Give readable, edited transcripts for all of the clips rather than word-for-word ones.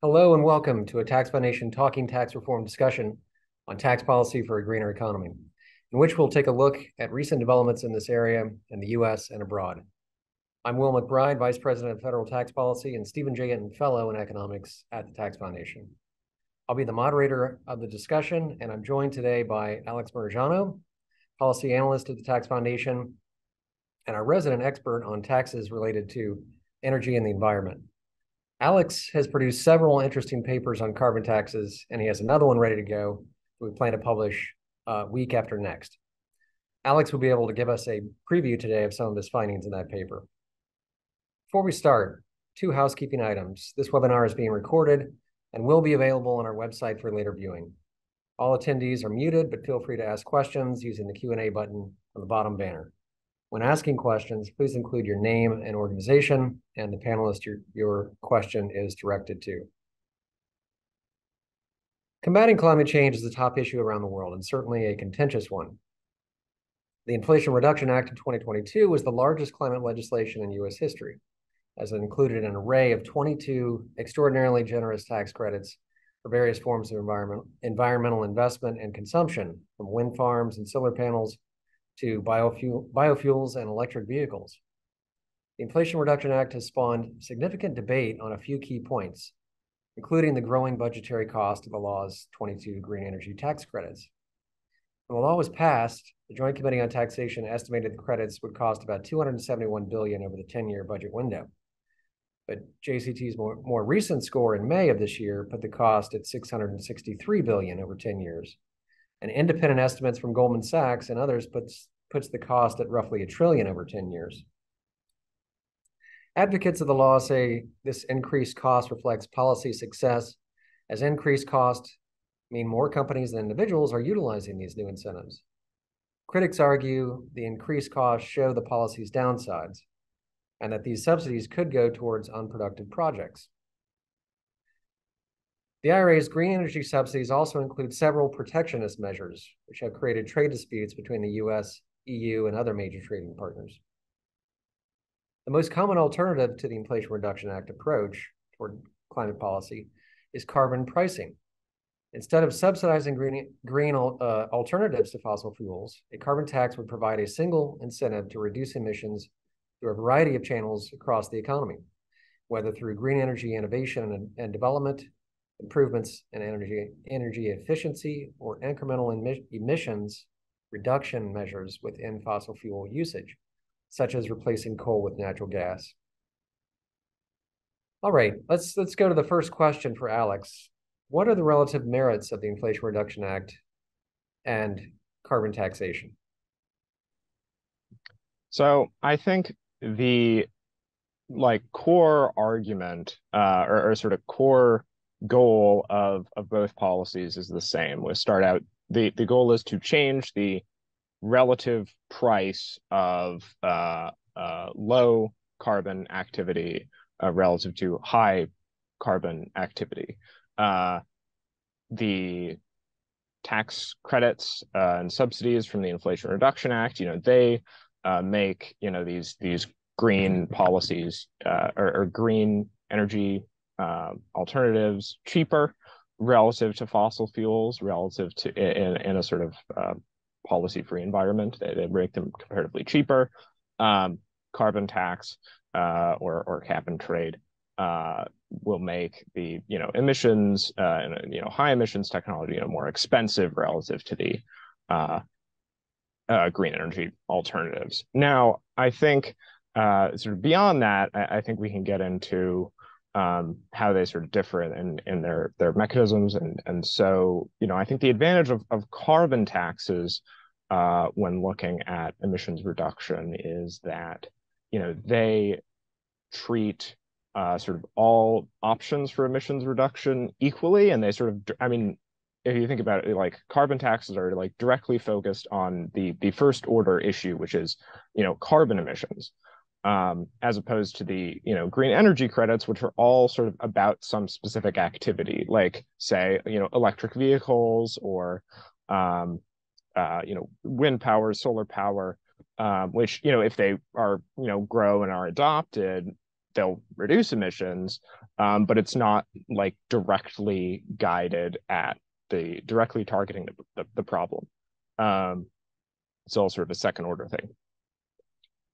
Hello and welcome to a Tax Foundation Talking Tax Reform discussion on tax policy for a greener economy, in which we'll take a look at recent developments in this area in the U.S. and abroad. I'm Will McBride, Vice President of Federal Tax Policy, and Stephen J. Hinton Fellow in Economics at the Tax Foundation. I'll be the moderator of the discussion, and I'm joined today by Alex Marjano, Policy Analyst at the Tax Foundation, and our resident expert on taxes related to energy and the environment. Alex has produced several interesting papers on carbon taxes, and he has another one ready to go that we plan to publish week after next. Alex will be able to give us a preview today of some of his findings in that paper. Before we start, two housekeeping items. This webinar is being recorded and will be available on our website for later viewing. All attendees are muted, but feel free to ask questions using the Q&A button on the bottom banner. When asking questions, please include your name and organization and the panelist your question is directed to. Combating climate change is a top issue around the world and certainly a contentious one. The Inflation Reduction Act of 2022 was the largest climate legislation in U.S. history, as it included an array of 22 extraordinarily generous tax credits for various forms of environmental investment and consumption, from wind farms and solar panels to biofuels and electric vehicles. The Inflation Reduction Act has spawned significant debate on a few key points, including the growing budgetary cost of the law's 22 green energy tax credits. When the law was passed, the Joint Committee on Taxation estimated the credits would cost about $271 billion over the 10-year budget window. But JCT's more recent score in May of this year put the cost at $663 billion over 10 years. And independent estimates from Goldman Sachs and others puts the cost at roughly $1 trillion over 10 years. Advocates of the law say this increased cost reflects policy success, as increased costs mean more companies and individuals are utilizing these new incentives. Critics argue the increased costs show the policy's downsides, and that these subsidies could go towards unproductive projects. The IRA's green energy subsidies also include several protectionist measures, which have created trade disputes between the US, EU, and other major trading partners. The most common alternative to the Inflation Reduction Act approach toward climate policy is carbon pricing. Instead of subsidizing green alternatives to fossil fuels, a carbon tax would provide a single incentive to reduce emissions through a variety of channels across the economy, whether through green energy innovation and development, improvements in energy efficiency, or incremental emissions reduction measures within fossil fuel usage, such as replacing coal with natural gas. All right, let's go to the first question for Alex. What are the relative merits of the Inflation Reduction Act and carbon taxation? So I think the core argument or sort of core goal of both policies is the same. We start out, the goal is to change the relative price of low carbon activity relative to high carbon activity. The tax credits and subsidies from the Inflation Reduction Act, they make these green policies or green energy alternatives cheaper relative to fossil fuels, relative to in a sort of policy-free environment. They make them comparatively cheaper. Carbon tax or cap and trade will make the emissions high emissions technology more expensive relative to the green energy alternatives. Now, I think sort of beyond that, I think we can get into how they sort of differ in their mechanisms. And so, I think the advantage of carbon taxes when looking at emissions reduction is that, they treat sort of all options for emissions reduction equally. And they sort of, if you think about it, carbon taxes are directly focused on the first order issue, which is, carbon emissions. As opposed to the green energy credits, which are all sort of about some specific activity, like say electric vehicles or wind power, solar power, which if they are grow and are adopted, they'll reduce emissions. but it's not like directly guided at directly targeting the problem. It's all sort of a second order thing.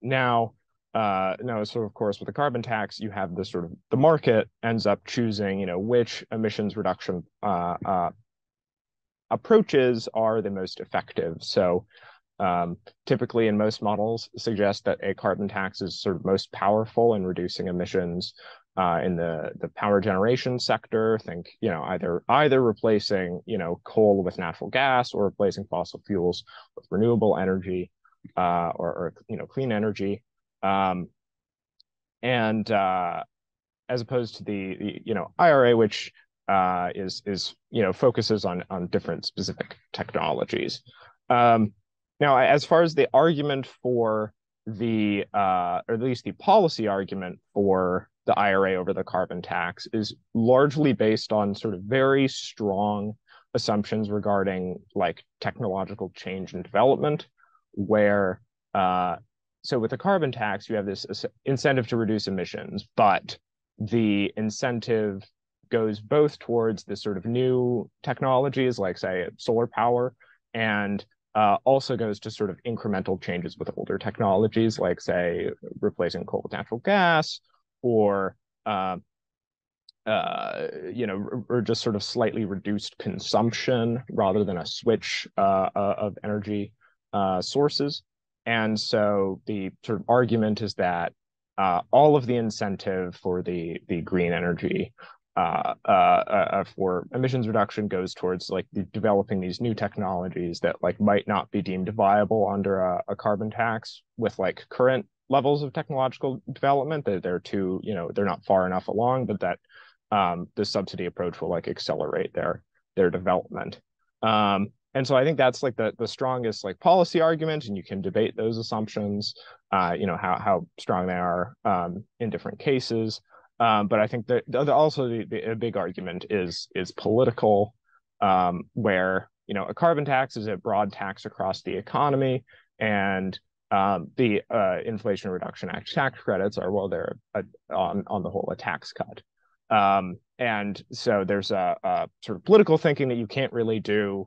Now, so of course with the carbon tax, you have this sort of the market ends up choosing, which emissions reduction approaches are the most effective. So typically in most models suggest that a carbon tax is sort of most powerful in reducing emissions in the power generation sector. Think, either replacing, coal with natural gas or replacing fossil fuels with renewable energy or clean energy. And as opposed to the IRA, which is focuses on different specific technologies. Now, as far as the argument for or at least the policy argument for the IRA over the carbon tax is largely based on sort of very strong assumptions regarding like technological change and development, where so with the carbon tax, you have this incentive to reduce emissions, but the incentive goes both towards this sort of new technologies, like say solar power, and also goes to sort of incremental changes with older technologies, like say replacing coal with natural gas, or or just sort of slightly reduced consumption rather than a switch of energy sources. And so the sort of argument is that all of the incentive for the green energy for emissions reduction goes towards like developing these new technologies that like might not be deemed viable under a carbon tax with like current levels of technological development. They're too, they're not far enough along, but that the subsidy approach will like accelerate their development. And so I think that's like the strongest like policy argument, and you can debate those assumptions, how strong they are in different cases. But I think that also the big argument is political, where a carbon tax is a broad tax across the economy, and the Inflation Reduction Act tax credits are, well, they're on the whole a tax cut. And so there's a sort of political thinking that you can't really do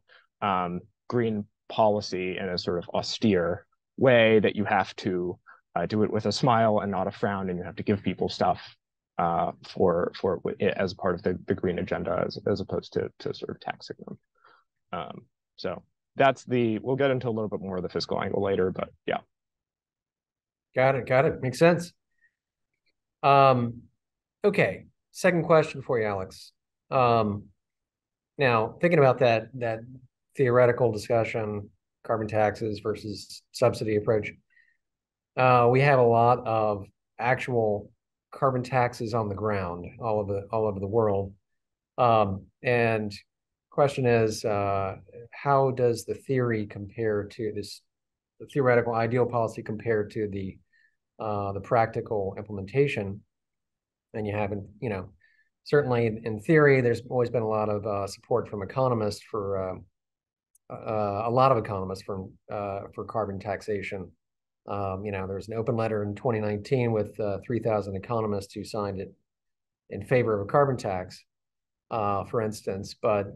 green policy in a sort of austere way, that you have to do it with a smile and not a frown, and you have to give people stuff for as part of the green agenda, as opposed to sort of taxing them. So that's we'll get into a little bit more of the fiscal angle later, but yeah. Got it. Makes sense. Okay. Second question for you, Alex. Now, thinking about that theoretical discussion, carbon taxes versus subsidy approach, we have a lot of actual carbon taxes on the ground all over the world. And question is, how does the theory compare to the theoretical ideal policy compared to the practical implementation? And you haven't, certainly in theory, there's always been a lot of support from economists for a lot of economists for carbon taxation. There was an open letter in 2019 with 3,000 economists who signed it in favor of a carbon tax, for instance. But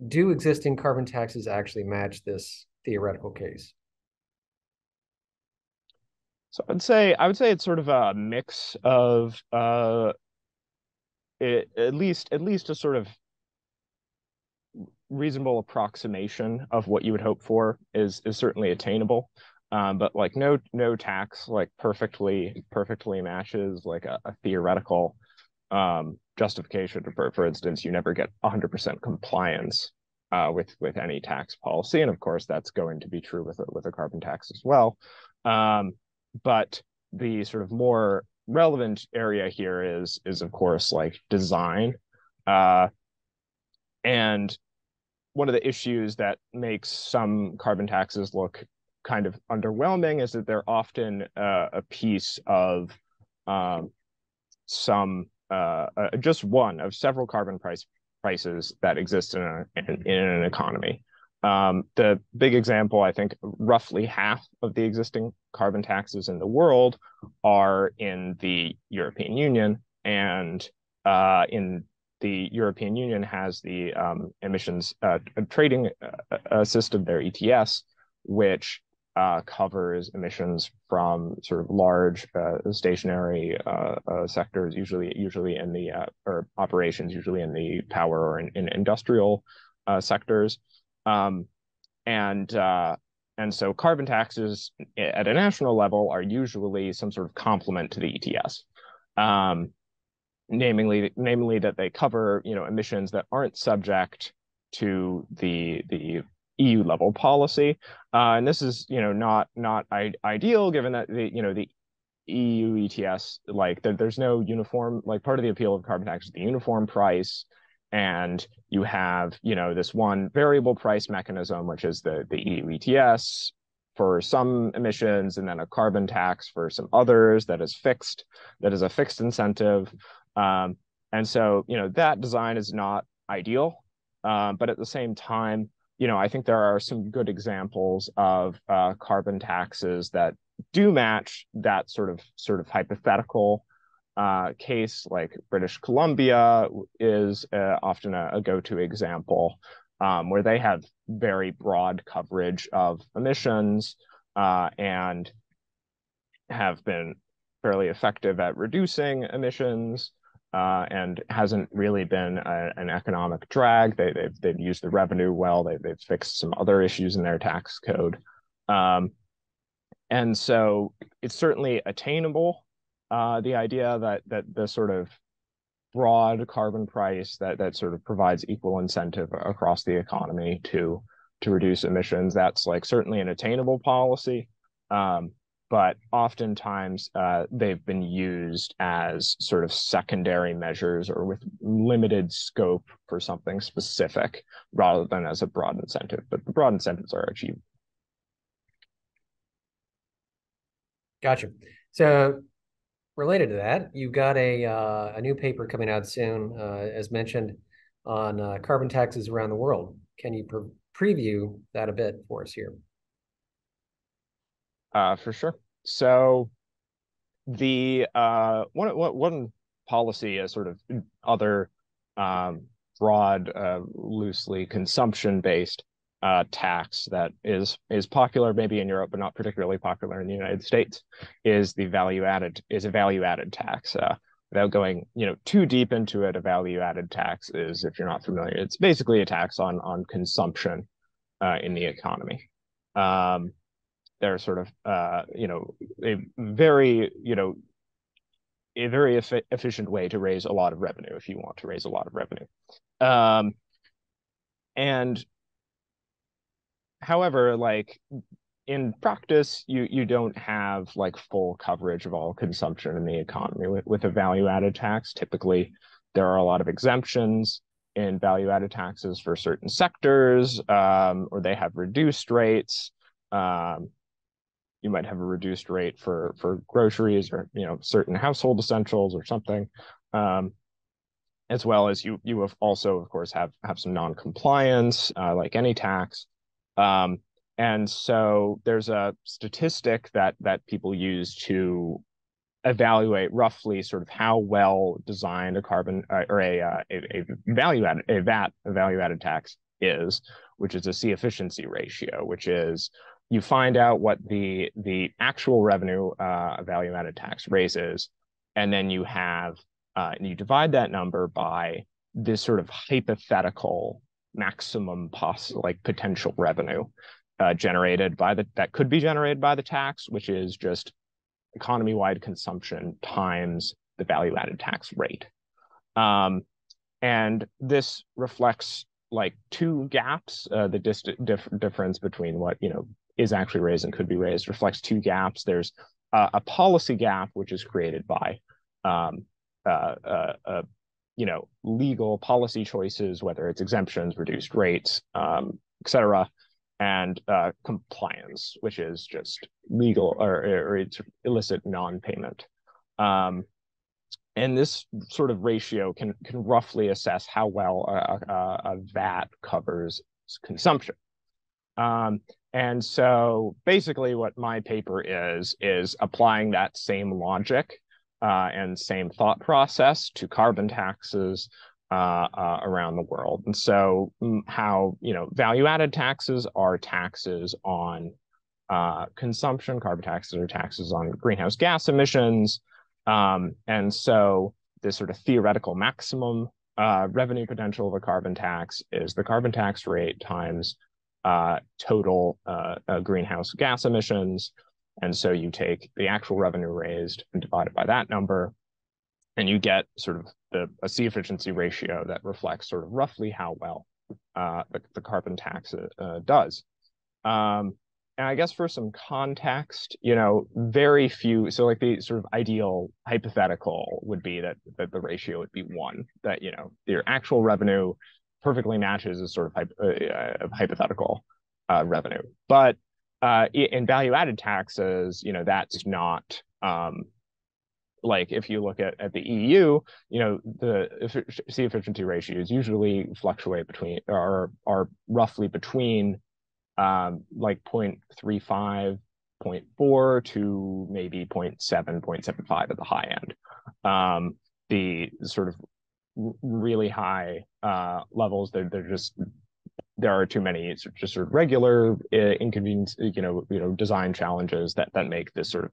do existing carbon taxes actually match this theoretical case? So I would say it's sort of a mix of at least a sort of reasonable approximation of what you would hope for is certainly attainable. But like no tax like perfectly matches like a theoretical justification. For instance, you never get 100% compliance with any tax policy, and of course that's going to be true with a carbon tax as well. But the sort of more relevant area here is of course like design, and one of the issues that makes some carbon taxes look kind of underwhelming is that they're often a piece of just one of several carbon prices that exist in an economy. The big example, I think roughly half of the existing carbon taxes in the world are in the European Union, And in the European Union has the emissions trading system, their ETS, which covers emissions from sort of large stationary sectors, usually in the or operations, usually in the power or in industrial sectors, and so carbon taxes at a national level are usually some sort of complement to the ETS. Namely that they cover, emissions that aren't subject to the EU level policy, and this is, not ideal given that the EU ETS, like there's no uniform, like part of the appeal of carbon tax is the uniform price, and you have, this one variable price mechanism, which is the EU ETS for some emissions, and then a carbon tax for some others that is a fixed incentive. And so, that design is not ideal, but at the same time, I think there are some good examples of carbon taxes that do match that sort of hypothetical case. Like British Columbia is often a go-to example, where they have very broad coverage of emissions and have been fairly effective at reducing emissions, and hasn't really been an economic drag. They've used the revenue well. They've fixed some other issues in their tax code, and so it's certainly attainable. The idea that the sort of broad carbon price that sort of provides equal incentive across the economy to reduce emissions, that's like certainly an attainable policy. But oftentimes they've been used as sort of secondary measures or with limited scope for something specific rather than as a broad incentive. But the broad incentives are achieved. Gotcha. So related to that, you've got a new paper coming out soon, as mentioned, on carbon taxes around the world. Can you preview that a bit for us here? For sure. So the one policy, a sort of other broad, loosely consumption-based tax that is popular maybe in Europe, but not particularly popular in the United States, is a value-added tax. Without going too deep into it, a value-added tax is, if you're not familiar, it's basically a tax on consumption in the economy. They're sort of a very efficient way to raise a lot of revenue if you want to raise a lot of revenue. And however, like in practice, you don't have like full coverage of all consumption in the economy with a value-added tax. Typically, there are a lot of exemptions in value-added taxes for certain sectors, or they have reduced rates. You might have a reduced rate for groceries or certain household essentials or something, as well as you have also, of course, have some non-compliance, like any tax. And so there's a statistic that people use to evaluate roughly sort of how well designed a carbon or a value-added tax is, which is a C efficiency ratio, which is you find out what the actual revenue value-added tax raises, and then you divide that number by this sort of hypothetical maximum potential revenue generated by that could be generated by the tax, which is just economy-wide consumption times the value-added tax rate. And this reflects like two gaps. The difference between what is actually raised and could be raised reflects two gaps. There's a policy gap, which is created by legal policy choices, whether it's exemptions, reduced rates, etc., and compliance, which is just legal or it's illicit non-payment. And this sort of ratio can roughly assess how well a VAT covers consumption. And so basically what my paper is applying that same logic and same thought process to carbon taxes around the world. And so how, value-added taxes are taxes on consumption, carbon taxes are taxes on greenhouse gas emissions. And so this sort of theoretical maximum revenue potential of a carbon tax is the carbon tax rate times total greenhouse gas emissions. And so you take the actual revenue raised and divide it by that number, and you get sort of a C efficiency ratio that reflects sort of roughly how well the carbon tax does. And I guess for some context, very few, so like the sort of ideal hypothetical would be that the ratio would be 1, that, your actual revenue perfectly matches as sort of hypothetical revenue. But in value-added taxes, that's not, like if you look at the EU, the C efficiency ratios usually fluctuate between, are roughly between like 0.35, 0.4 to maybe 0.7, 0.75 at the high end. The sort of really high levels, there are too many just sort of regular inconvenience, design challenges that make this sort of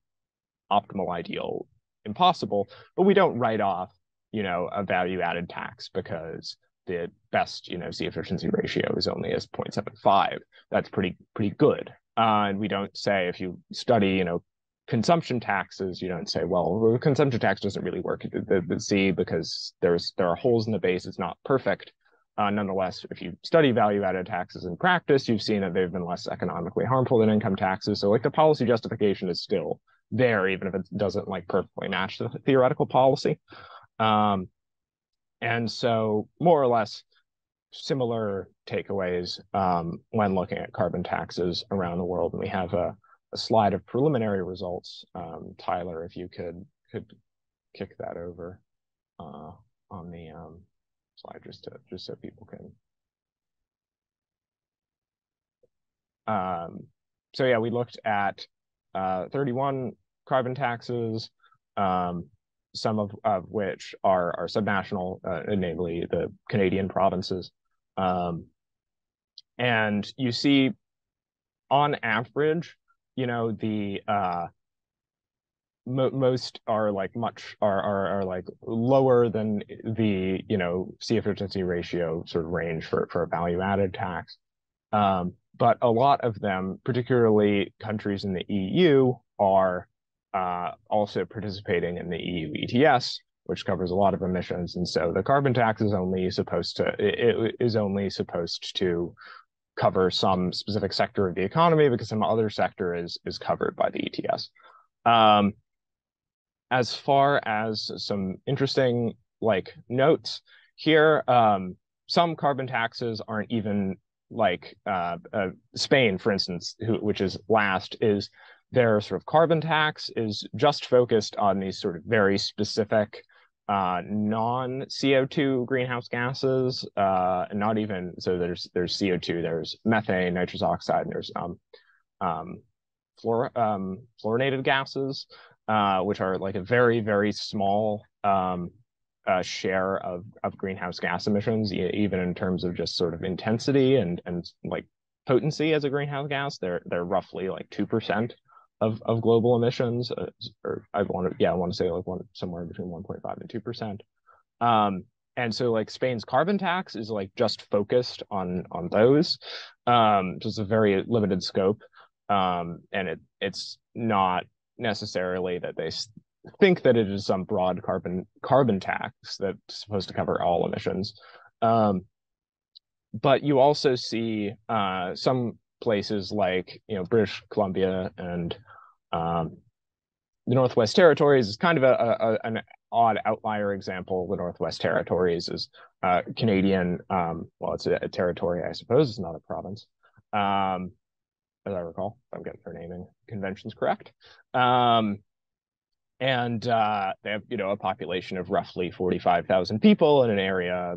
optimal ideal impossible. But we don't write off, a value-added tax because the best, C efficiency ratio is only as 0.75. That's pretty good. And we don't say, if you study, consumption taxes, you don't say, well, the consumption tax doesn't really work at the C because there are holes in the base. It's not perfect. Nonetheless, if you study value-added taxes in practice, you've seen that they've been less economically harmful than income taxes. So like the policy justification is still there, even if it doesn't like perfectly match the theoretical policy. And so more or less similar takeaways when looking at carbon taxes around the world. And we have a slide of preliminary results. Tyler, if you could kick that over on the slide just so people can. So yeah, we looked at 31 carbon taxes, some of which are subnational, namely the Canadian provinces. And you see, on average, the most are like are like lower than the C efficiency ratio sort of range for a value-added tax. But a lot of them, particularly countries in the EU, are also participating in the EU ETS, which covers a lot of emissions. And so the carbon tax is only supposed to cover some specific sector of the economy because some other sector is covered by the ETS. As far as some interesting notes here, some carbon taxes aren't even Spain, for instance, which is last, is their sort of carbon tax is just focused on these sort of very specific non-CO2 greenhouse gases, and not even, so there's CO2, there's methane, nitrous oxide, and there's fluorinated gases, which are like a very, very small share of greenhouse gas emissions, even in terms of just sort of intensity and like potency as a greenhouse gas. They're roughly like 2% of global emissions, or I want to say like somewhere between 1.5 and 2%. And so like Spain's carbon tax is like just focused on those, just a very limited scope, and it's not necessarily that they think that it is some broad carbon tax that's supposed to cover all emissions. But you also see some places like British Columbia and the Northwest Territories is kind of an odd outlier example. The Northwest Territories is Canadian. Well, it's a territory, I suppose. It's not a province, as I recall, if I'm getting their naming conventions correct. And they have a population of roughly 45,000 people in an area,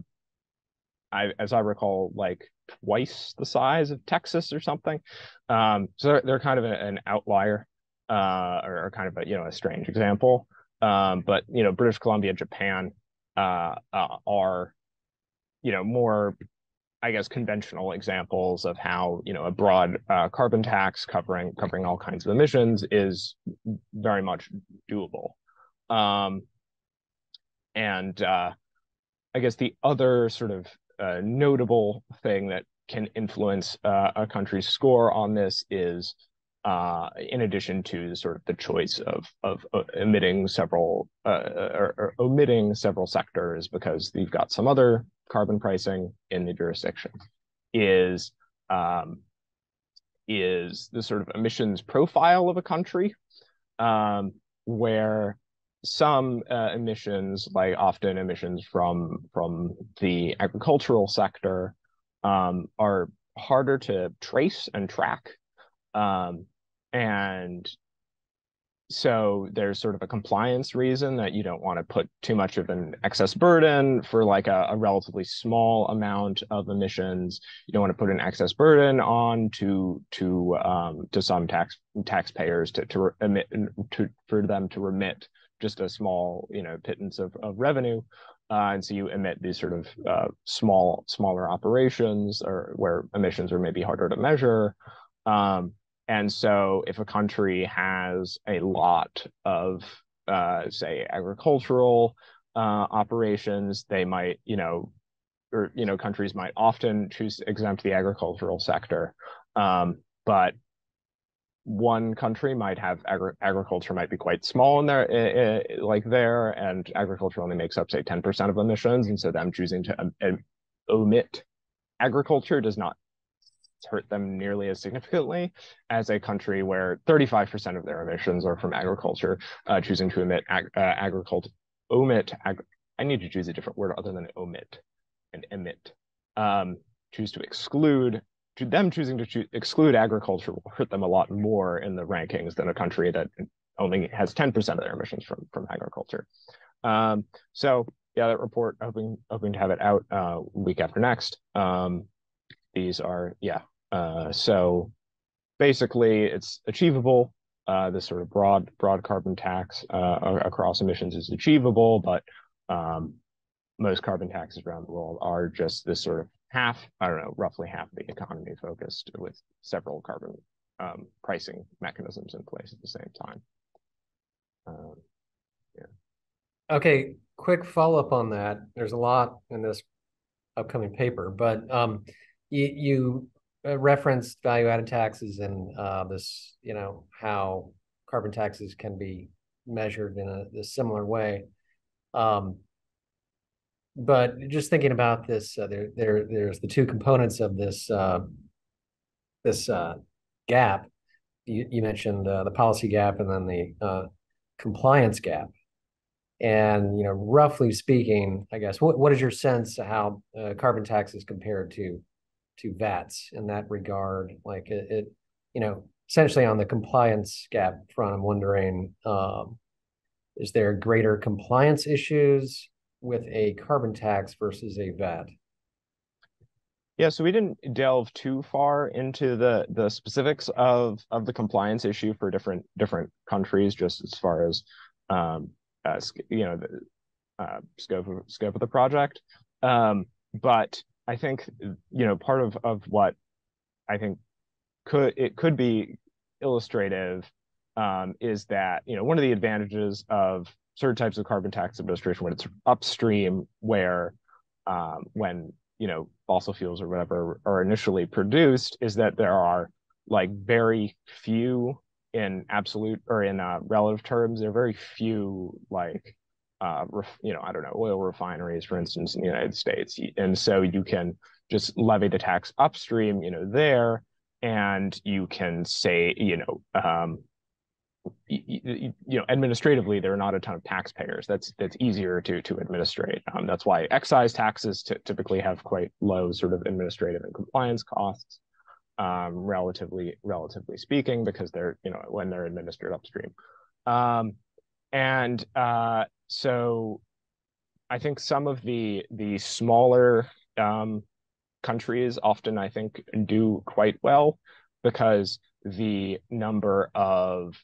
as I recall, like twice the size of Texas or something. So they're kind of an outlier, or kind of a strange example. But British Columbia, Japan are more, I guess, conventional examples of how a broad carbon tax covering all kinds of emissions is very much doable. And I guess the other sort of notable thing that can influence a country's score on this is, in addition to sort of the choice of emitting several or omitting several sectors because you've got some other carbon pricing in the jurisdiction, is the sort of emissions profile of a country, where some emissions, like often emissions from the agricultural sector, are harder to trace and track. And so there's sort of a compliance reason that you don't want to put too much of an excess burden for like a relatively small amount of emissions. You don't want to put an excess burden on to some taxpayers to emit, for them to remit just a small pittance of revenue. And so you emit these sort of smaller operations, or where emissions are maybe harder to measure. And so if a country has a lot of, say, agricultural operations, they might, or countries might often choose to exempt the agricultural sector. But one country might have agriculture might be quite small in there, and agriculture only makes up, say, 10% of emissions. And so them choosing to omit agriculture does not hurt them nearly as significantly as a country where 35% of their emissions are from agriculture, choosing to I need to choose a different word other than omit and emit. Choose to exclude. Them choosing to exclude agriculture will hurt them a lot more in the rankings than a country that only has 10% of their emissions from agriculture. So yeah, that report, hoping to have it out week after next. These are, so basically it's achievable. This sort of broad carbon tax across emissions is achievable, but most carbon taxes around the world are just this sort of roughly half of the economy focused, with several carbon pricing mechanisms in place at the same time. Okay, quick follow-up on that. There's a lot in this upcoming paper, but you referenced value-added taxes and this, how carbon taxes can be measured in a similar way. But just thinking about this, there's the two components of this gap. You mentioned the policy gap and then the compliance gap. And roughly speaking, I guess, what is your sense of how carbon taxes compared to VATs in that regard? Like essentially on the compliance gap front, I'm wondering, is there greater compliance issues with a carbon tax versus a VAT? Yeah, so we didn't delve too far into the specifics of the compliance issue for different countries, just as far as the scope of the project. But I think part of what I think could be illustrative is that one of the advantages of certain types of carbon tax administration when it's upstream, where when fossil fuels or whatever are initially produced, is that there are like very few, in absolute or in relative terms, there are very few I don't know, oil refineries, for instance, in the United States. And so you can just levy the tax upstream, there, and you can say, administratively, there are not a ton of taxpayers. That's easier to administrate. That's why excise taxes typically have quite low sort of administrative and compliance costs, relatively speaking, because they're when they're administered upstream. So I think some of the smaller countries often, I think, do quite well, because the number of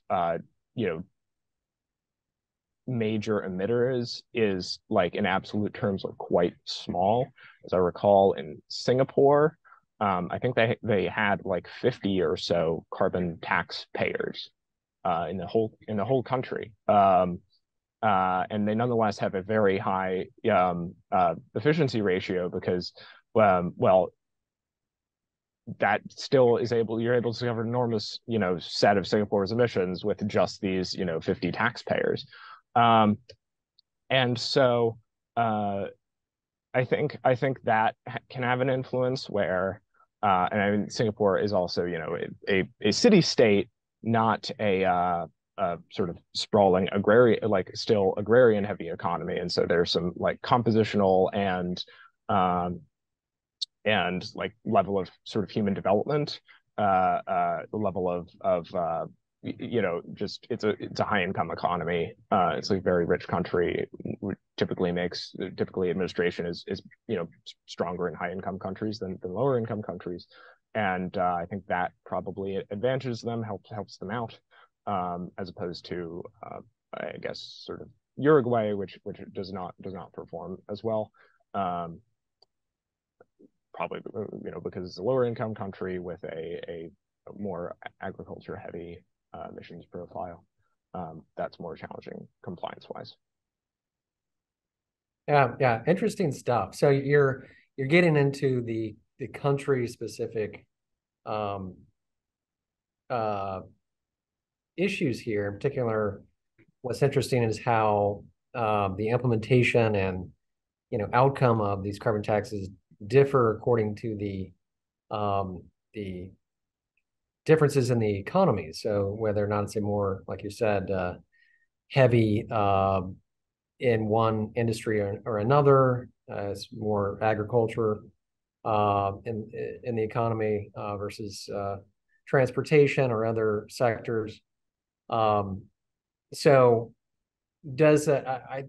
major emitters is like in absolute terms are quite small. As I recall, in Singapore, I think they had like 50 or so carbon taxpayers in the whole country. And they nonetheless have a very high efficiency ratio because, well, that still is you're able to cover an enormous, set of Singapore's emissions with just these, 50 taxpayers. And so I think that can have an influence where, and I mean, Singapore is also, a city state, not a sort of sprawling agrarian, like still agrarian heavy economy. And so there's some like compositional and like level of sort of human development, the level of just it's a high income economy. It's like a very rich country. Typically administration is stronger in high income countries than lower income countries, and I think that probably advantages them, helps them out, as opposed to I guess sort of Uruguay, which does not perform as well. Probably because it's a lower income country with a more agriculture heavy emissions profile. That's more challenging compliance wise. Yeah, interesting stuff. So you're getting into the country specific issues here. In particular, what's interesting is how the implementation and outcome of these carbon taxes differ according to the differences in the economy. So whether or not it's a more, like you said, heavy in one industry or another, it's more agriculture in the economy versus transportation or other sectors. So does I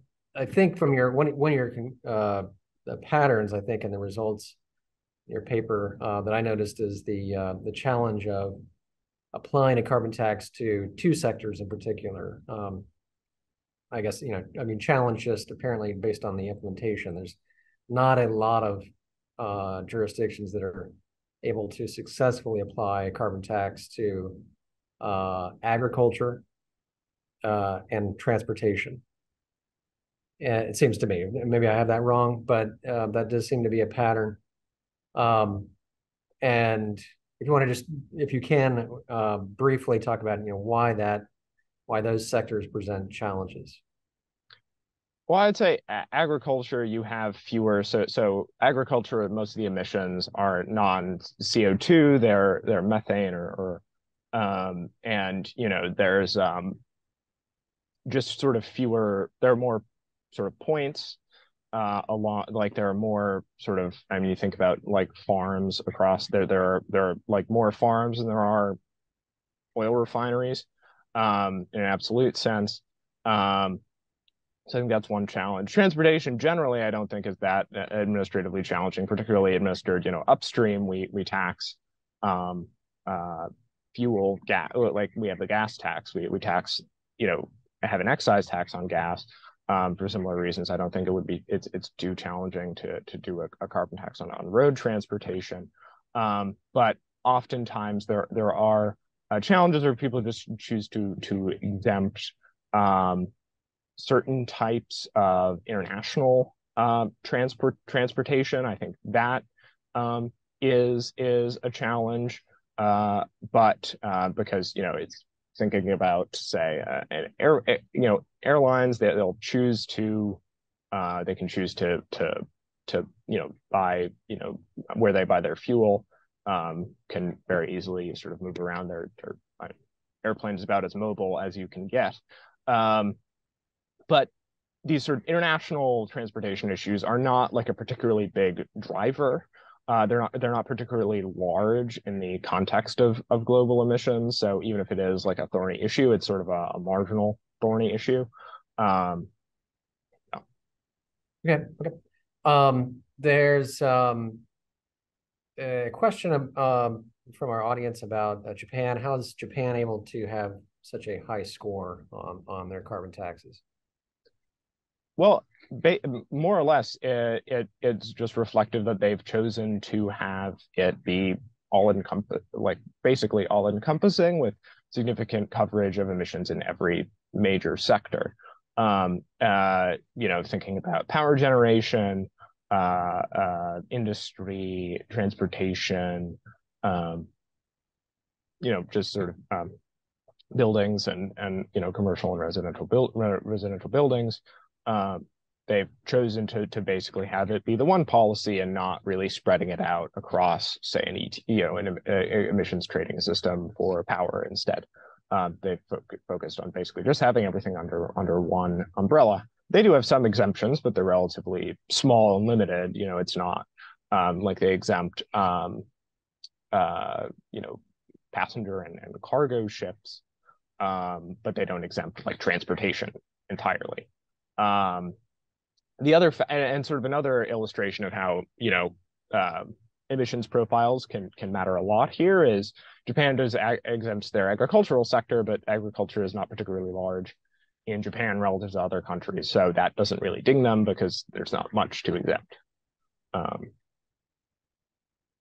think from your one of your the patterns, I think, in the results in your paper that I noticed is the challenge of applying a carbon tax to two sectors in particular. I guess, challenge just apparently based on the implementation. There's not a lot of jurisdictions that are able to successfully apply a carbon tax to agriculture and transportation. And it seems to me, maybe I have that wrong, but that does seem to be a pattern. And if you want to if you can, briefly talk about, why those sectors present challenges. Well, I'd say agriculture, you have fewer. So agriculture, most of the emissions are non-CO2. They're methane and there's just sort of fewer. There are more sort of points along. Like there are more sort of. I mean, you think about like farms across there. There are like more farms than there are oil refineries, in an absolute sense. So I think that's one challenge. Transportation generally, I don't think is that administratively challenging, particularly administered, upstream. We tax fuel, gas, like we have the gas tax. We tax, have an excise tax on gas for similar reasons. I don't think it's too challenging to do a carbon tax on road transportation. But oftentimes there are challenges where people just choose to exempt certain types of international transportation. I think that is a challenge, but because it's thinking about say airlines that they'll choose to they can choose to buy where they buy their fuel can very easily sort of move around. Their airplane is about as mobile as you can get. But these sort of international transportation issues are not like a particularly big driver. They're not particularly large in the context of global emissions. So even if it is like a thorny issue, it's sort of a marginal thorny issue. Okay. There's a question from our audience about Japan. How is Japan able to have such a high score on their carbon taxes? Well, more or less, it's just reflective that they've chosen to have it be basically all encompassing with significant coverage of emissions in every major sector. Thinking about power generation, industry, transportation, just sort of buildings and commercial and residential buildings. They've chosen to basically have it be the one policy and not really spreading it out across, say, an emissions trading system for power instead. They've focused on basically just having everything under one umbrella. They do have some exemptions, but they're relatively small and limited. It's not like they exempt passenger and cargo ships, but they don't exempt like transportation entirely. The other and sort of another illustration of how emissions profiles can matter a lot here is Japan exempts their agricultural sector, but agriculture is not particularly large in Japan relative to other countries, so that doesn't really ding them because there's not much to exempt.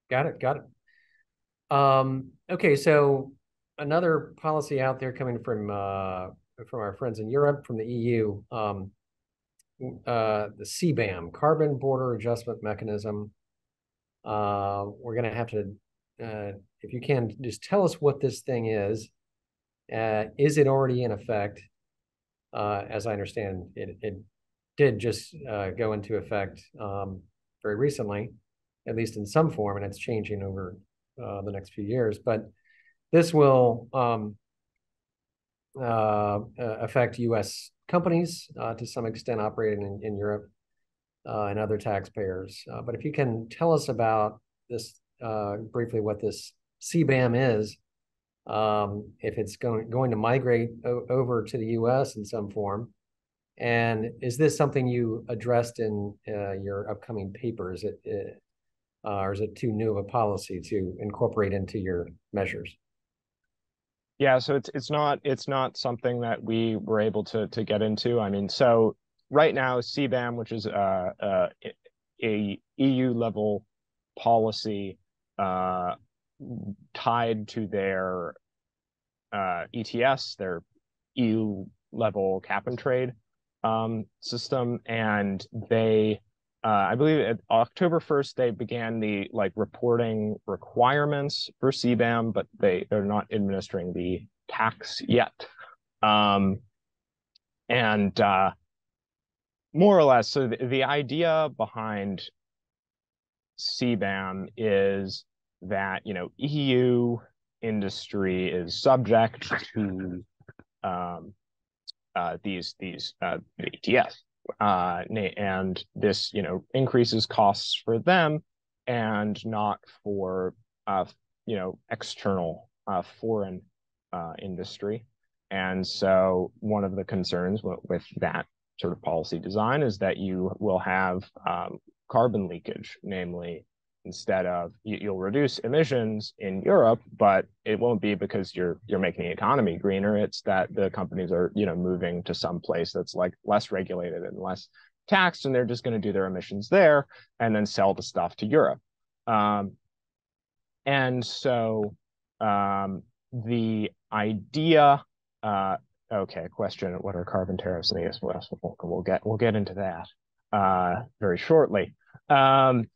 Got it. Okay, so another policy out there coming from our friends in Europe, from the EU, the CBAM, Carbon Border Adjustment Mechanism. We're going to have to, if you can, just tell us what this thing is. Is it already in effect? As I understand, it did just go into effect very recently, at least in some form, and it's changing over the next few years. But this will affect U.S. companies to some extent operating in Europe and other taxpayers. But if you can tell us about this briefly, what this CBAM is, if it's going to migrate over to the U.S. in some form, and is this something you addressed in your upcoming paper? Or is it too new of a policy to incorporate into your measures? Yeah, so it's not something that we were able to get into. I mean, so right now CBAM, which is a EU level policy tied to their ETS, their EU level cap and trade system, and they I believe at October 1st, they began the reporting requirements for CBAM, but they're not administering the tax yet. And more or less, so the idea behind CBAM is that, EU industry is subject to these ETS. And this, increases costs for them and not for, external foreign industry. And so one of the concerns with that sort of policy design is that you will have carbon leakage, namely, instead of you'll reduce emissions in Europe, but it won't be because you're making the economy greener. It's that the companies are moving to some place that's less regulated and less taxed, and they're just going to do their emissions there and then sell the stuff to Europe. And so the idea. Okay, question: what are carbon tariffs? And I guess we'll get into that very shortly. And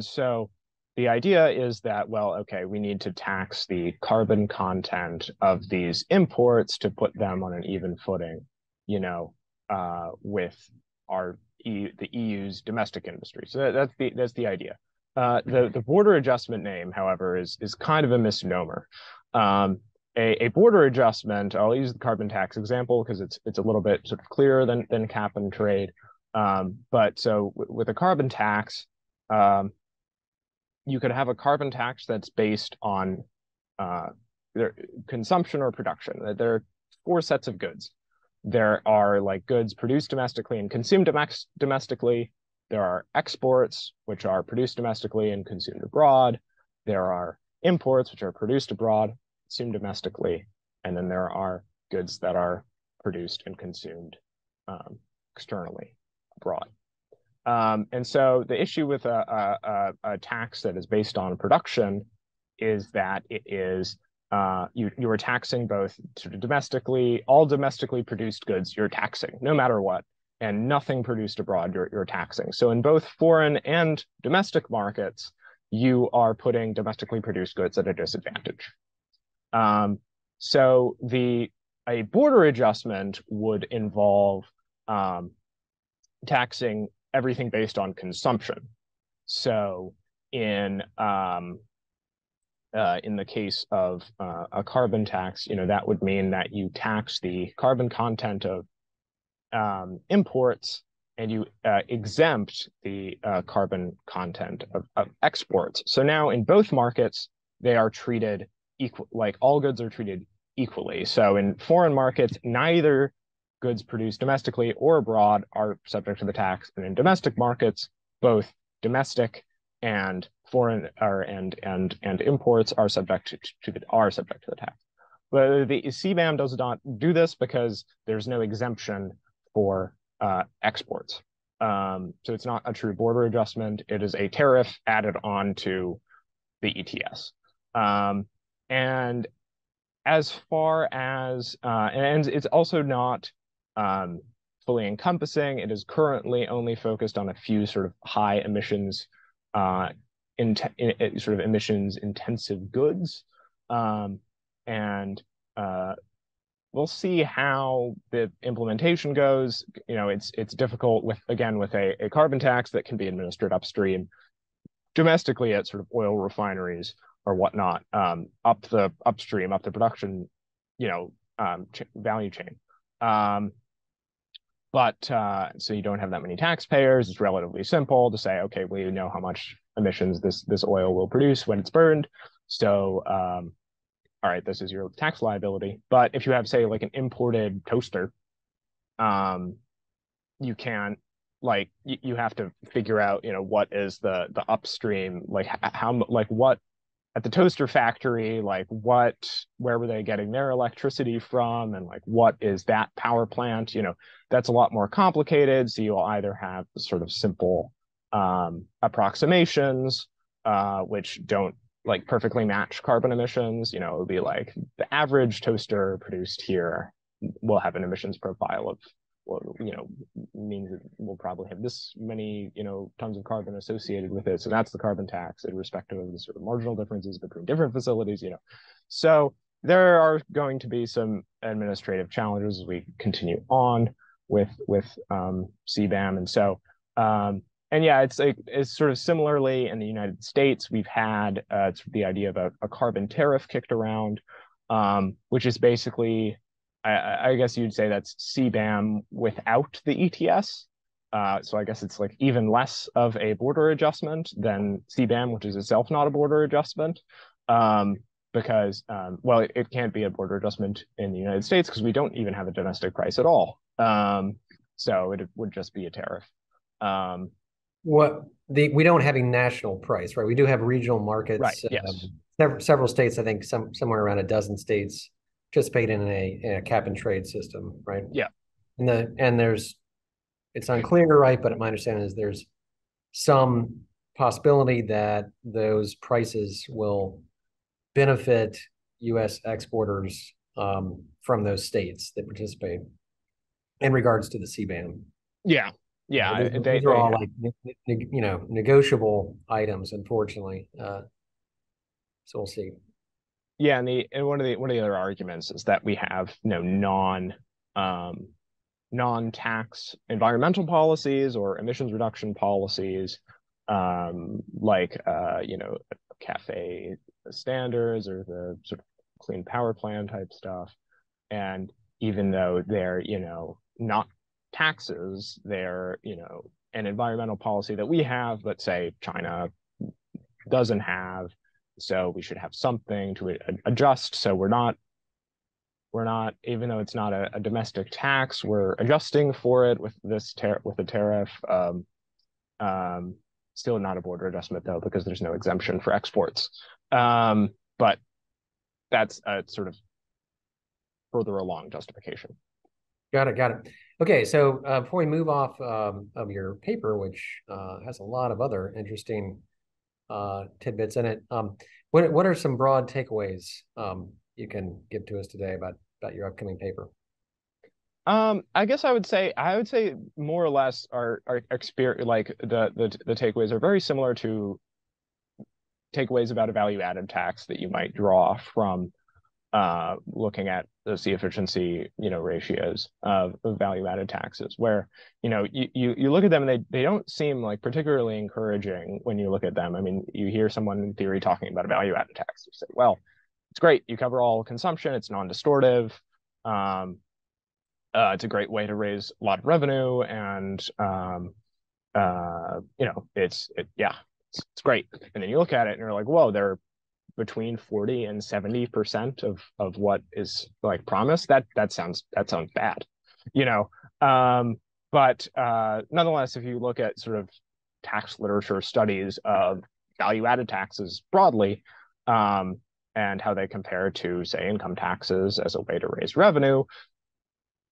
so the idea is that, well, okay, we need to tax the carbon content of these imports to put them on an even footing, with the EU's domestic industry. So that's the idea. The border adjustment name, however, is kind of a misnomer. A border adjustment, I'll use the carbon tax example because it's a little bit sort of clearer than cap and trade. But so with a carbon tax, you could have a carbon tax that's based on their consumption or production. There are 4 sets of goods. There are goods produced domestically and consumed domestically. There are exports, which are produced domestically and consumed abroad. There are imports, which are produced abroad, consumed domestically. And then there are goods that are produced and consumed externally abroad. And so the issue with a tax that is based on production is that it is you are taxing both sort of domestically, all domestically produced goods you're taxing, no matter what, and nothing produced abroad you're taxing. So in both foreign and domestic markets, you are putting domestically produced goods at a disadvantage. So a border adjustment would involve taxing everything based on consumption. So in the case of a carbon tax, that would mean that you tax the carbon content of imports, and you exempt the carbon content of exports. So now in both markets, they are treated equal, like all goods are treated equally. So in foreign markets, neither goods produced domestically or abroad are subject to the tax, and in domestic markets, both domestic and foreign and imports are subject to the tax. But the CBAM does not do this because there's no exemption for exports. So it's not a true border adjustment. It is a tariff added on to the ETS. And as far as and it's also not fully encompassing. It is currently only focused on a few sort of high emissions, sort of emissions intensive goods, and we'll see how the implementation goes. It's difficult with a carbon tax that can be administered upstream, domestically at sort of oil refineries or whatnot, up the production, value chain. But so you don't have that many taxpayers. It's relatively simple to say, okay, well, you know how much emissions this oil will produce when it's burned. So, all right, this is your tax liability. But if you have, say, like an imported toaster, you can't, like, you have to figure out, what is the upstream, like what at the toaster factory, where were they getting their electricity from, and like what is that power plant? That's a lot more complicated. So you'll either have sort of simple approximations, which don't like perfectly match carbon emissions. It would be like the average toaster produced here will have an emissions profile of, means it will probably have this many, tons of carbon associated with it. So that's the carbon tax, irrespective of the sort of marginal differences between different facilities, So there are going to be some administrative challenges as we continue on with CBAM. And so, and yeah, it's sort of similarly in the United States, we've had the idea of a carbon tariff kicked around, which is basically, I guess you'd say that's CBAM without the ETS. So I guess it's like even less of a border adjustment than CBAM, which is itself not a border adjustment. Because, well, it can't be a border adjustment in the United States because we don't even have a domestic price at all. So it would just be a tariff. We don't have a national price, right? We do have regional markets. Right, yes. Several states, I think somewhere around a dozen states participate in a cap and trade system, right? Yeah. And it's unclear, right? But my understanding is there's some possibility that those prices will benefit U.S. exporters from those states that participate in regards to the CBAM. Yeah. These are all like negotiable items, unfortunately. So we'll see. Yeah, and one of the other arguments is that we have non-tax environmental policies or emissions reduction policies, like CAFE standards or the sort of clean power plan type stuff. And even though they're not taxes, they're an environmental policy that we have, but say China doesn't have. So we should have something to adjust. So we're not, even though it's not a domestic tax, we're adjusting for it with with the tariff. Still not a border adjustment though, because there's no exemption for exports. But that's a sort of further along justification. Got it. Got it. Okay, so before we move off of your paper, which has a lot of other interesting tidbits in it, what are some broad takeaways you can give to us today about your upcoming paper? I guess I would say more or less our experience, like the takeaways are very similar to takeaways about a value added tax that you might draw from looking at the efficiency, ratios of value added taxes, where, you look at them and they don't seem like particularly encouraging when you look at them. I mean, you hear someone in theory talking about a value added tax. You say, well, it's great. You cover all consumption. It's non-distortive. It's a great way to raise a lot of revenue, and it's great. And then you look at it and you're like, whoa, they're between 40 and 70% of what is like promised. That sounds bad, you know. But nonetheless, if you look at sort of tax literature studies of value-added taxes broadly, and how they compare to, say, income taxes as a way to raise revenue,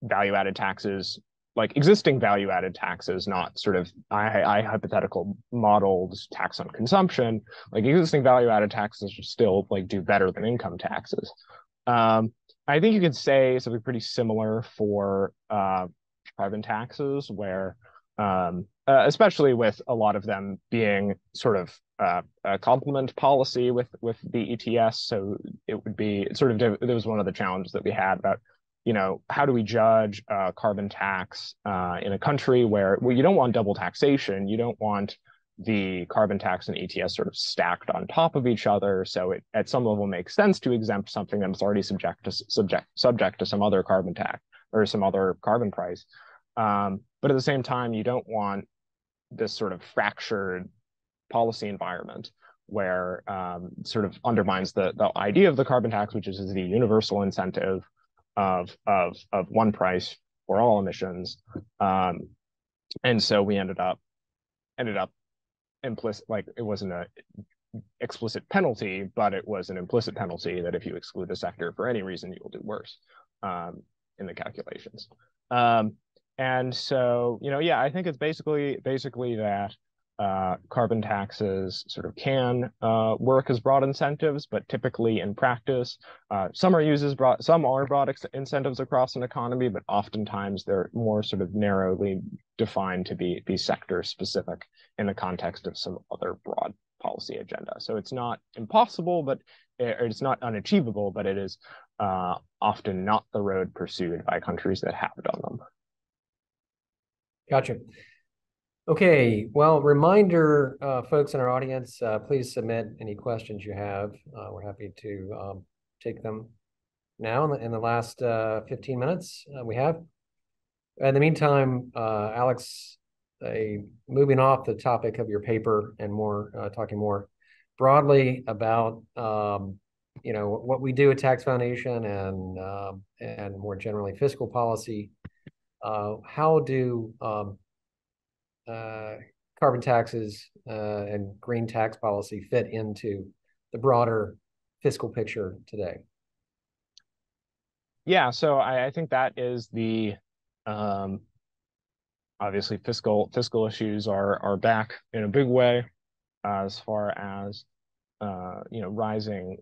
value-added taxes, like existing value-added taxes, not sort of I hypothetical modeled tax on consumption, like existing value-added taxes should still like do better than income taxes. I think you could say something pretty similar for carbon taxes, where especially with a lot of them being sort of a complement policy with the ETS. So it would be sort of, there was one of the challenges that we had about, how do we judge carbon tax in a country where, well, you don't want double taxation. You don't want the carbon tax and ETS sort of stacked on top of each other. So it at some level makes sense to exempt something that's already subject to some other carbon tax or some other carbon price. But at the same time, you don't want this sort of fractured policy environment where sort of undermines the idea of the carbon tax, which is the universal incentive of one price for all emissions. And so we ended up implicit, like it wasn't a explicit penalty, but it was an implicit penalty that if you exclude a sector for any reason, you will do worse in the calculations. And so, yeah, I think it's basically that carbon taxes sort of can work as broad incentives, but typically in practice, some are broad incentives across an economy, but oftentimes they're more sort of narrowly defined to be sector specific in the context of some other broad policy agenda. So it's not impossible, but it's not unachievable, but it is often not the road pursued by countries that have done them. Gotcha. Okay, well, reminder, folks in our audience, please submit any questions you have. We're happy to take them now in the last 15 minutes we have. In the meantime, Alex, moving off the topic of your paper and talking more broadly about what we do at Tax Foundation and more generally fiscal policy, how do carbon taxes and green tax policy fit into the broader fiscal picture today? Yeah, so I think that is the obviously fiscal issues are back in a big way as far as rising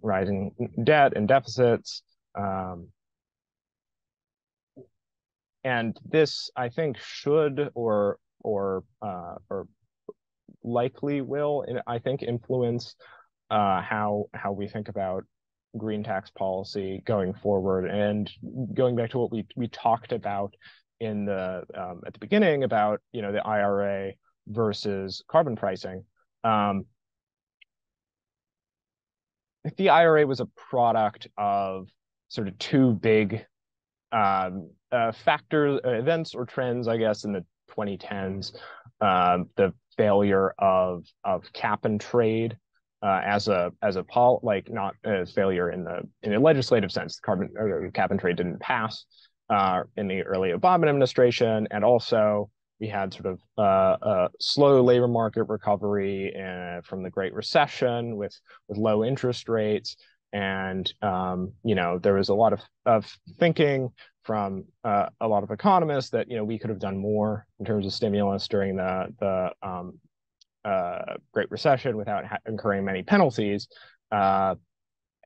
debt and deficits. And this, I think, should or likely will, I think, influence how we think about green tax policy going forward. And going back to what we talked about in the at the beginning about the IRA versus carbon pricing. If the IRA was a product of sort of two big factors, events or trends, I guess, in the 2010s, the failure of cap and trade as a like not a failure in a legislative sense. Cap and trade didn't pass in the early Obama administration, and also we had sort of a slow labor market recovery from the Great Recession with low interest rates. And there was a lot of thinking from a lot of economists that we could have done more in terms of stimulus during the Great Recession without incurring many penalties.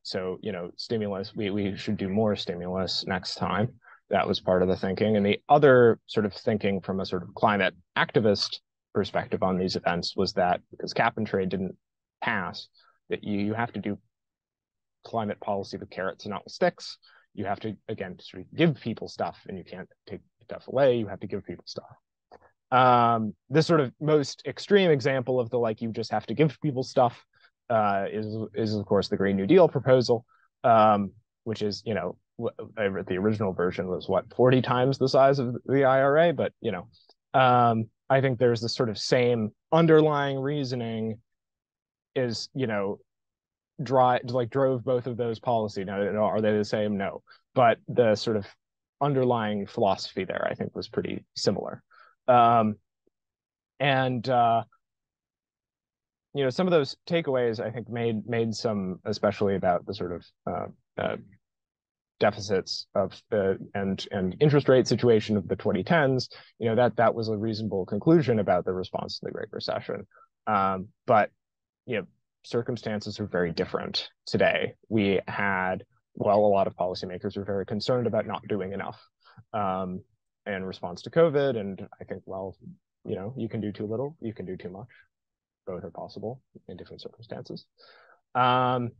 So stimulus, we should do more stimulus next time. That was part of the thinking. And the other sort of thinking from a sort of climate activist perspective on these events was that because cap and trade didn't pass, that you have to do climate policy with carrots and not with sticks. You have to, again, sort of give people stuff, and you can't take stuff away. You have to give people stuff. This sort of most extreme example of the you just have to give people stuff is of course the Green New Deal proposal, which is the original version was 40 times the size of the IRA, but I think there's this sort of same underlying reasoning is drove both of those policy. Now, are they the same? No, but the sort of underlying philosophy there, I think, was pretty similar. And some of those takeaways, I think, made some, especially about the sort of deficits of and interest rate situation of the 2010s. That was a reasonable conclusion about the response to the Great Recession. But circumstances are very different today. We had, a lot of policymakers were very concerned about not doing enough in response to COVID. And I think, you can do too little, you can do too much. Both are possible in different circumstances. And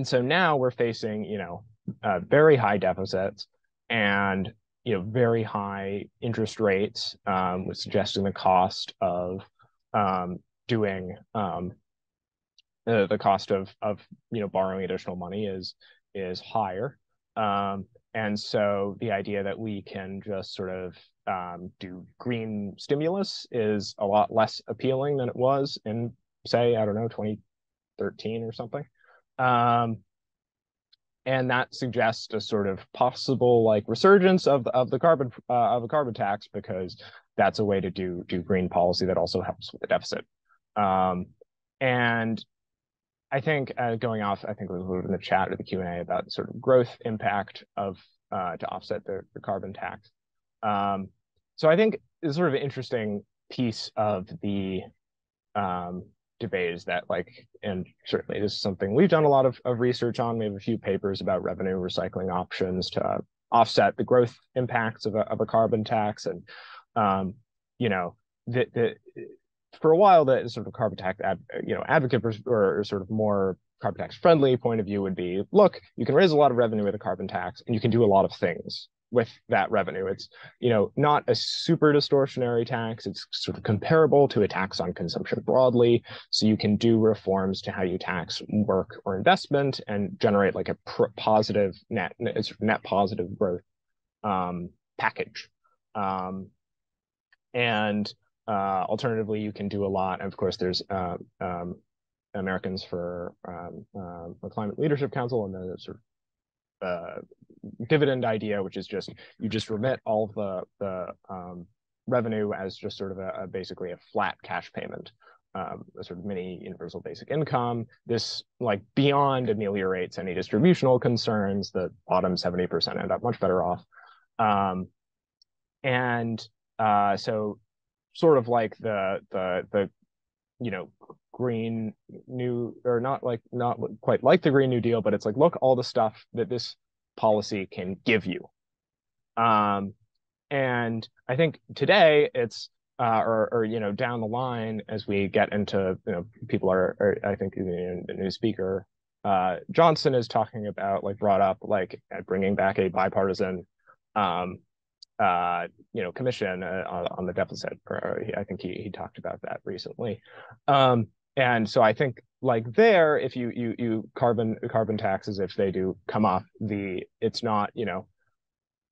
so now we're facing, very high deficits and very high interest rates, with suggesting the cost of doing the cost of borrowing additional money is higher. And so the idea that we can just sort of do green stimulus is a lot less appealing than it was in, say, I don't know, 2013 or something. And that suggests a sort of possible resurgence of the carbon tax, because that's a way to do green policy that also helps with the deficit. And I think going off, I think it was in the chat or the Q&A about sort of growth impact of to offset the carbon tax. So I think it's sort of an interesting piece of the debate is that and certainly this is something we've done a lot of research on. We have a few papers about revenue recycling options to offset the growth impacts of a carbon tax. And for a while, the sort of carbon tax advocate or sort of more carbon tax friendly point of view would be, look, you can raise a lot of revenue with a carbon tax and you can do a lot of things with that revenue. It's not a super distortionary tax. It's sort of comparable to a tax on consumption broadly. So you can do reforms to how you tax work or investment and generate a positive net positive growth package. And alternatively, you can do a lot. Of course, there's Americans for Climate Leadership Council and the sort of dividend idea, which is you just remit all of the revenue as just sort of basically a flat cash payment, a sort of mini universal basic income. This beyond ameliorates any distributional concerns. The bottom 70% end up much better off. So sort of the Green New, or not quite like the Green New Deal, but it's look, all the stuff that this policy can give you. And I think today it's or down the line as we get into people are I think the new speaker Johnson is talking about brought up bringing back a bipartisan commission on the deficit. I think he talked about that recently. And so I think there, if you carbon taxes, if they do come up, it's not,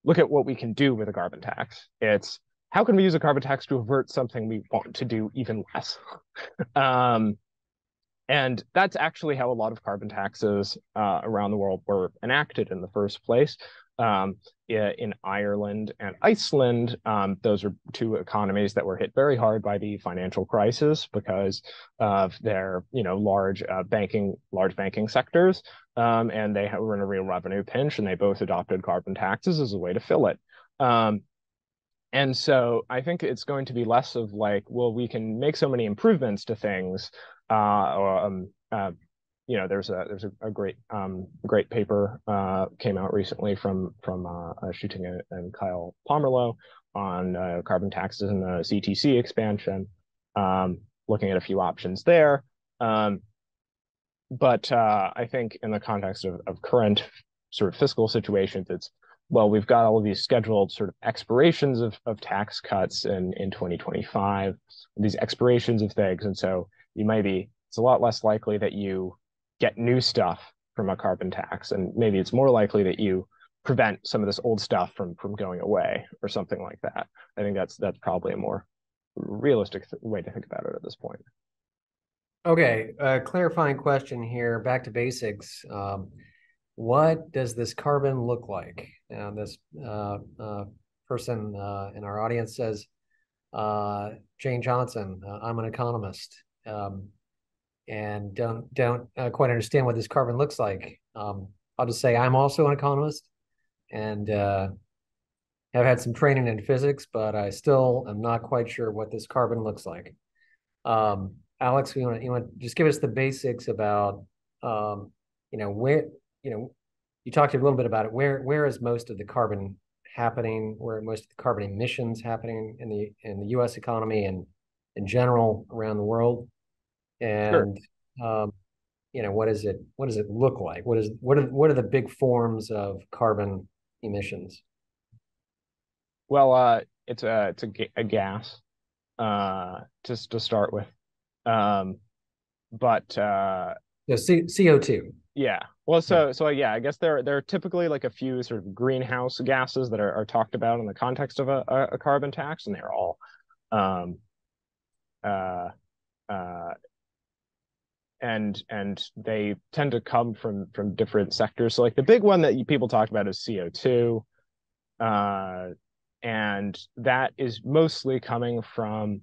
look at what we can do with a carbon tax. It's how can we use a carbon tax to avert something we want to do even less? And that's actually how a lot of carbon taxes around the world were enacted in the first place. In Ireland and Iceland, those are two economies that were hit very hard by the financial crisis because of their, large banking sectors, and they were in a real revenue pinch, and they both adopted carbon taxes as a way to fill it. And so I think it's going to be less of like, well, we can make so many improvements to things, there's a great paper came out recently from Shooting and Kyle Pomerleau on carbon taxes and the CTC expansion, looking at a few options there. But I think in the context of current sort of fiscal situations, it's, well, we've got all of these scheduled sort of expirations of tax cuts in 2025, these expirations of things. And so it's a lot less likely that you get new stuff from a carbon tax. And maybe it's more likely that you prevent some of this old stuff from going away or something like that. I think that's probably a more realistic way to think about it at this point. Okay, clarifying question here, back to basics. What does this carbon look like? Now, this person in our audience says, Jane Johnson, I'm an economist, and don't quite understand what this carbon looks like. I'll just say I'm also an economist, and have had some training in physics, but I still am not quite sure what this carbon looks like. Alex, you want to just give us the basics about, where, you talked a little bit about it. Where is most of the carbon happening? Where are most of the carbon emissions happening in the U.S. economy and in general around the world? And sure. What does it look like? What are the big forms of carbon emissions? Well, it's a gas, just to start with. But CO2. Yeah. Well, so yeah, I guess there are typically like a few sort of greenhouse gases that are talked about in the context of a carbon tax, and they're all and they tend to come from different sectors. So like the big one that people talk about is CO2, and that is mostly coming from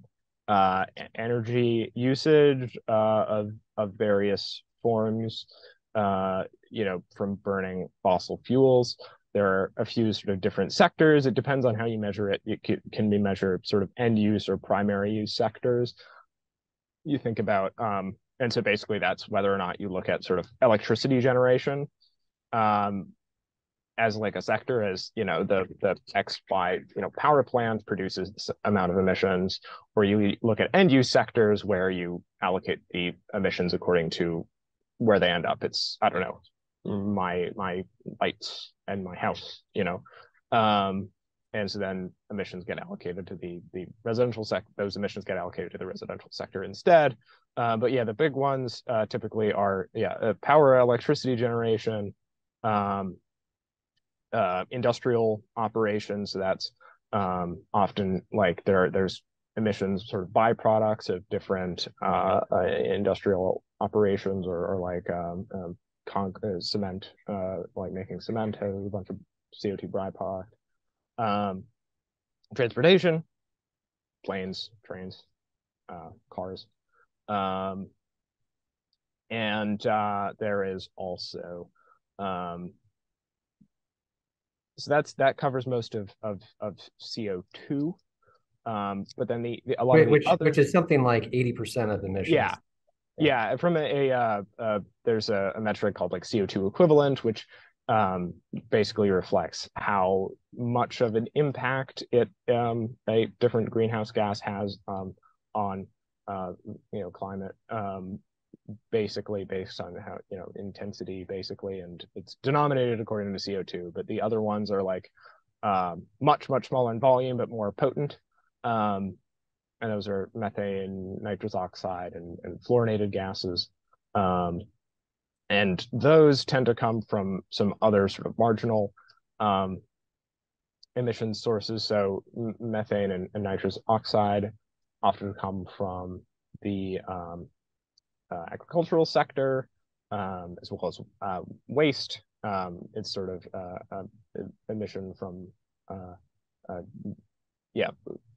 energy usage of various forms, from burning fossil fuels. There are a few sort of different sectors. It depends on how you measure it. It can be measured sort of end use or primary use sectors. You think about, and so basically that's whether or not you look at sort of electricity generation as like a sector, as the XY power plant produces this amount of emissions, or you look at end use sectors where you allocate the emissions according to where they end up. It's, I don't know, my lights and my house, and so then emissions get allocated to the residential sector. Those emissions get allocated to the residential sector instead. But yeah, the big ones typically are power, electricity generation, industrial operations. So that's often like there's emissions, sort of byproducts of different industrial operations, or like cement, like making cement has a bunch of CO2 byproduct. Transportation, planes, trains, cars. And there is also so that covers most of CO2. But then a lot of the other, which is something like 80% of emissions. Yeah. From there's a metric called like CO2 equivalent, which basically reflects how much of an impact a different greenhouse gas has on climate, basically based on how intensity, basically, and it's denominated according to CO2. But the other ones are like much smaller in volume but more potent, and those are methane, nitrous oxide, and fluorinated gases. And those tend to come from some other sort of marginal emission sources. So methane and nitrous oxide often come from the agricultural sector, as well as waste, It's sort of emission from uh, yeah,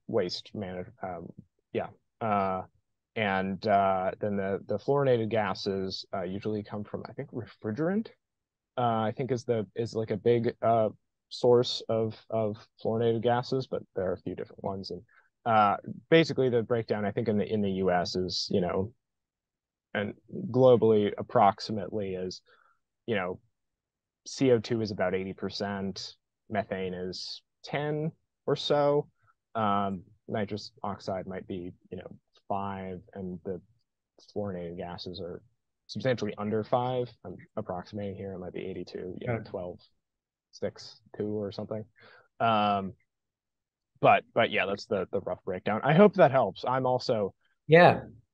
waste management. Yeah. And then the fluorinated gases usually come from, I think, refrigerant. I think is like a big source of fluorinated gases, but there are a few different ones. And basically, the breakdown I think in the U.S. is, and globally approximately is, CO2 is about 80%, methane is 10 or so, nitrous oxide might be 5, and the fluorinated gases are substantially under 5. I'm approximating here, it might be 82, 12, 6, 2 or something. But yeah, that's the rough breakdown. I hope that helps. I'm also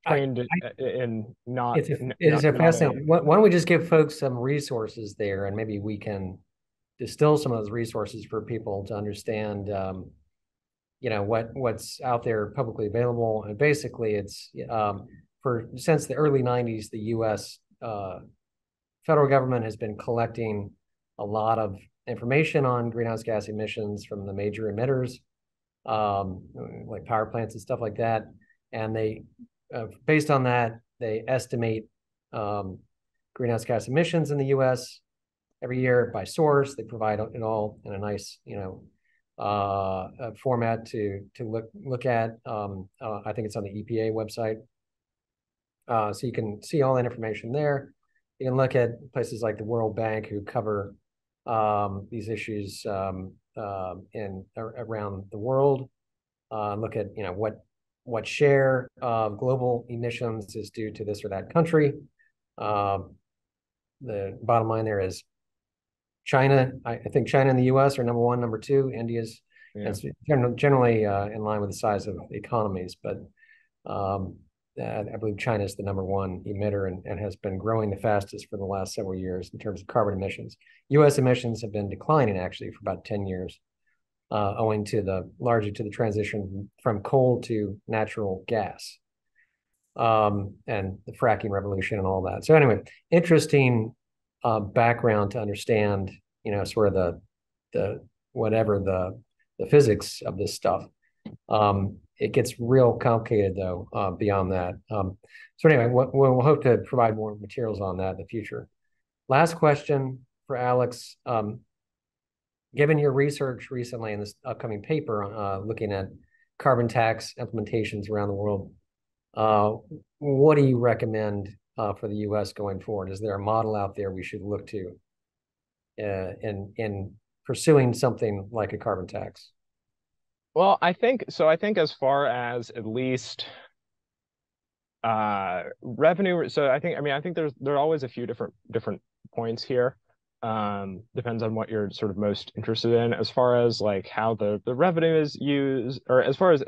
trained in not. It is a fascinating. Why don't we just give folks some resources there, and maybe we can distill some of those resources for people to understand, what's out there publicly available. And basically, it's since the early '90s, the U.S. Federal government has been collecting a lot of information on greenhouse gas emissions from the major emitters, like power plants and stuff like that, and they. Based on that, they estimate greenhouse gas emissions in the U.S. every year by source. They provide it all in a nice, format to look at. I think it's on the EPA website, so you can see all that information there. You can look at places like the World Bank, who cover these issues in around the world. Look at what share of global emissions is due to this or that country. The bottom line there is China. I think China and the U.S. are number 1, number 2. India's generally in line with the size of economies, but I believe China is the number 1 emitter and has been growing the fastest for the last several years in terms of carbon emissions. U.S. emissions have been declining actually for about 10 years. Owing largely to the transition from coal to natural gas, and the fracking revolution and all that. So anyway, interesting background to understand, sort of the physics of this stuff. It gets real complicated though beyond that. So anyway, we'll hope to provide more materials on that in the future. Last question for Alex. Given your research recently in this upcoming paper looking at carbon tax implementations around the world, what do you recommend for the U.S. going forward? Is there a model out there we should look to in pursuing something like a carbon tax? Well, I think as far as at least revenue, so I think there are always a few different points here. Depends on what you're sort of most interested in. As far as like how the revenue is used, or as far as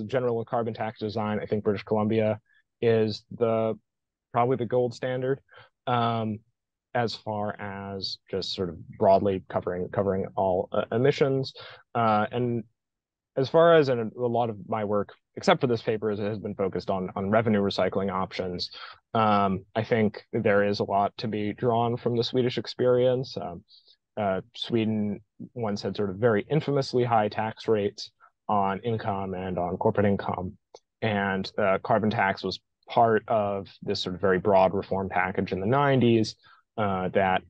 general carbon tax design, I think British Columbia is probably the gold standard. As far as just sort of broadly covering all emissions, and as far as a lot of my work, except for this paper, has been focused on revenue recycling options. I think there is a lot to be drawn from the Swedish experience. Sweden once had sort of very infamously high tax rates on income and on corporate income, and carbon tax was part of this sort of very broad reform package in the 90s that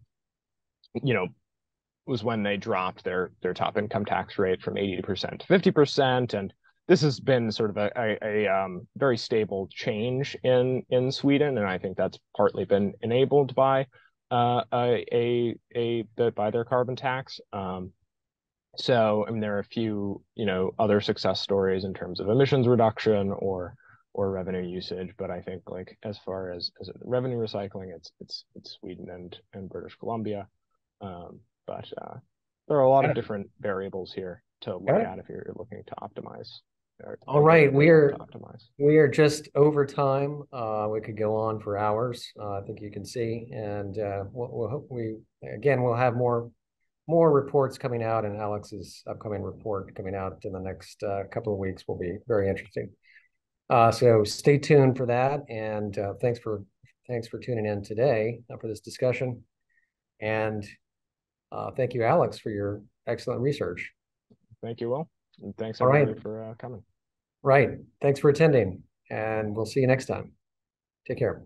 was when they dropped their top income tax rate from 80% to 50%, and this has been sort of a very stable change in Sweden, and I think that's partly been enabled by by their carbon tax. So I mean, there are a few other success stories in terms of emissions reduction or revenue usage, but I think like as far as revenue recycling, it's Sweden and British Columbia. But there are a lot of different variables here to look at if you're looking to optimize. All right, we are just over time. We could go on for hours. I think you can see, and we'll have more reports coming out, and Alex's upcoming report coming out in the next couple of weeks will be very interesting. So stay tuned for that, and thanks for tuning in today for this discussion. And Thank you, Alex, for your excellent research. Thank you, Will. And thanks All right. everybody for coming. Right. Thanks for attending, and we'll see you next time. Take care.